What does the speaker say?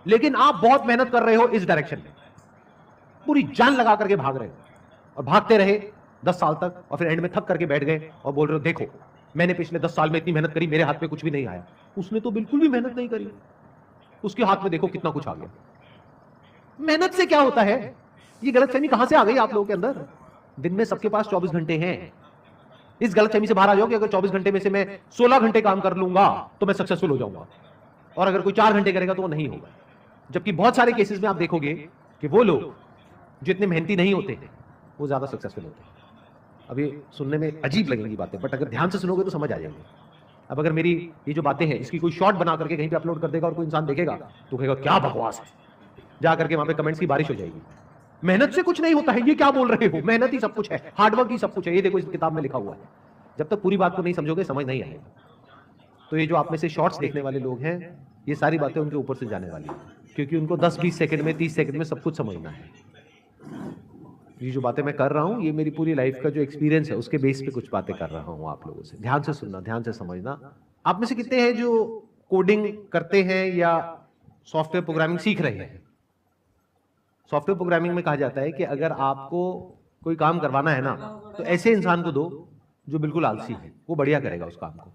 लेकिन आप बहुत मेहनत कर रहे हो इस डायरेक्शन में, पूरी जान लगा करके भाग रहे हो और भागते रहे 10 साल तक, और फिर एंड में थक करके बैठ गए और बोल रहे हो देखो मैंने पिछले 10 साल में इतनी मेहनत करी, मेरे हाथ में कुछ भी नहीं आया। उसने तो बिल्कुल भी मेहनत नहीं करी, उसके हाथ में देखो कितना कुछ आ गया। मेहनत से क्या होता है? ये गलतफहमी कहां से आ गई आप लोगों के अंदर? दिन में सबके पास 24 घंटे हैं। इस गलतफहमी से बाहर आ जाओ कि अगर 24 घंटे में से मैं 16 घंटे काम कर लूंगा तो मैं सक्सेसफुल हो जाऊंगा, और अगर कोई 4 घंटे करेगा तो वो नहीं होगा। जबकि बहुत सारे केसेस में आप देखोगे कि वो लोग जो इतने मेहनती नहीं होते वो ज्यादा सक्सेसफुल होते हैं। अब ये सुनने में अजीब लगेंगी बातें, बट अगर ध्यान से सुनोगे तो समझ आ जाएंगे। अब अगर मेरी ये जो बातें हैं इसकी कोई शॉर्ट बना करके कहीं पे अपलोड कर देगा और कोई इंसान देखेगा तो कहेगा क्या बकवास है, जा करके वहां पे कमेंट्स की बारिश हो जाएगी। मेहनत से कुछ नहीं होता है, ये क्या बोल रहे हो, मेहनत ही सब कुछ है, हार्डवर्क ही सब कुछ है, ये देखो इस किताब में लिखा हुआ है। जब तक पूरी बात को नहीं समझोगे समझ नहीं आएगा। तो ये जो आप में से शॉर्ट्स देखने वाले लोग हैं, ये सारी बातें उनके ऊपर से जाने वाली है, क्योंकि उनको 10-20 सेकंड में 30 सेकंड में सब कुछ समझना है। ये जो बातें मैं कर रहा हूं ये मेरी पूरी लाइफ का जो एक्सपीरियंस है उसके बेस पे कुछ बातें कर रहा हूं आप लोगों से। ध्यान से सुनना, ध्यान से समझना। आप में से कितने हैं जो कोडिंग करते हैं या सॉफ्टवेयर प्रोग्रामिंग सीख रहे हैं? सॉफ्टवेयर प्रोग्रामिंग में कहा जाता है कि अगर आपको कोई काम करवाना है ना तो ऐसे इंसान को दो जो बिल्कुल आलसी है, वो बढ़िया करेगा उस काम को।